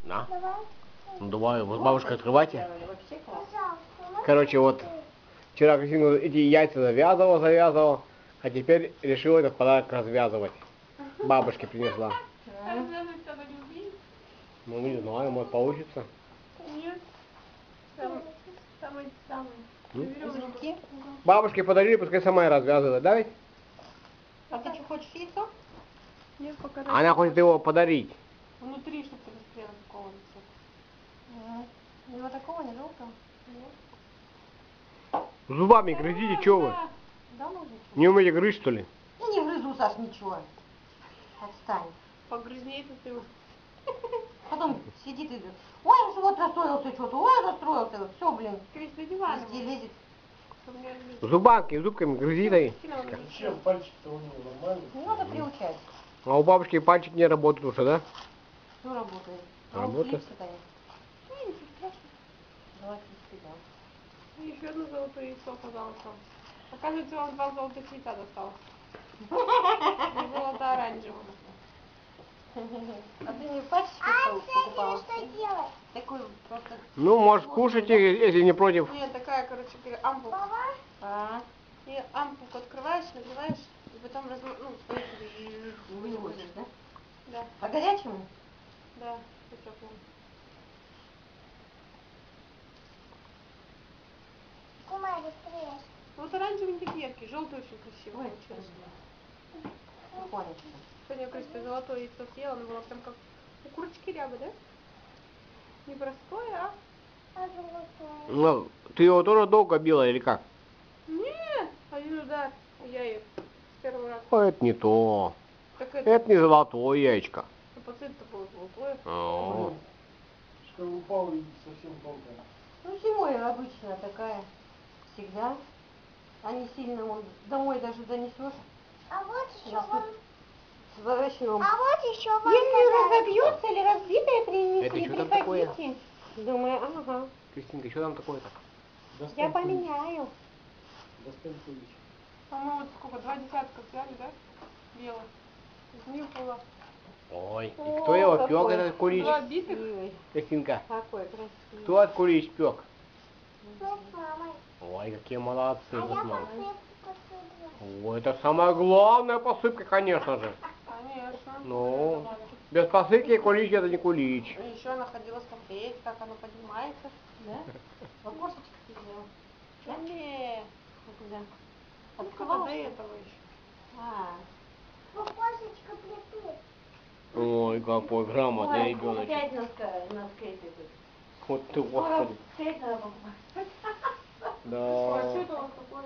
На. Давай. Ну давай, вот бабушка, открывайте. Вообще класс. Короче, вот вчера Кристина эти яйца завязывала, а теперь решила этот подарок развязывать. Бабушке принесла. Развязывать она не умеет? Ну не знаю, может получится. Нет. Там эти самые. Ну? Веревочки. Бабушке подарили, пускай сама и развязывает, да ведь? А ты что, хочешь яйцо? Нет, пока Она хочет его подарить. внутри, чтобы ты расстрела какого-нибудь. Его такого не желтого? Зубами грызите, что вы? Да, может? Не умеете грызть, что ли? Я не грызу, Саш, ничего. Отстань. Погрызни это ты. Потом сидит и говорит, ой, живот расстроился что-то, ой, расстроился. Все, блин, Крис, на диван. везде лезет. Зубками грызи дай. Зачем? Пальчик-то у него нормальный. Не надо приучать. А у бабушки пальчик не работает уже, да? Все работает. Работает? Ничего страшного. Давай клипсы, да. Еще одно золотое яйцо оказалось там. Оказывается, вам 2 золотых яйца досталось. Золото-оранжевое. А ты не пачечку покупала? Что делать? Такой просто... Ну, может, кушайте, если не против. Нет, такая, короче, ампулка. А, И ампулку открываешь, нагреваешь, и потом стоит и вывозишь, да? Да, По горячему? да, по теплому. Кумай, быстрее. Вот оранжевый не такие яркие, желтый очень красивый Ой, получился. Тихонечко. Сегодня, Кристи, золотое яйцо съела, оно было прям как у курочки рябы, да? Не простое, а? А золотое. Ну, ты его тоже долго била или как? Нет, один удар, и я ее первый раз. А это не то. Так это, Это не золотое яичко. пациент-то было золотое. О, Шкарлупа увидеть совсем тонкая. Ну, зимой обычно такая. Всегда. А не сильно он домой даже донесешь. А вот еще Нас вон. тут с овощным. А вот еще вон. Если разобьется или разбитое принесли, Это что там такое? приходите. Думаю, ага, Кристинка, что там такое-то? я поменяю. Достань кулич. А мы вот сколько, 2 десятка взяли, да? Белых. Из них было Ой, и О, кто его пек, какой. этот кулич? 2 битых. Красивый. Кристинка, Какой красивый. кто от кулич пек? Ну, с мамой. Ой, какие молодцы, А вот я мама. посыпала. Ой, это самая главная посыпка, конечно же. Конечно. Ну, без посыпки кулич это не кулич. И еще она ходила смотреть, как оно поднимается. Да? В окошечко ты сделал. Да? Не. А куда? Открывала до этого еще. А. Ну, кошечка плиты. Ой, какой грамотный Ой, ребеночек. опять на скейте тут. Вот ты, господи. Скейт надо покупать. Да. Ой, а что это у вас такое?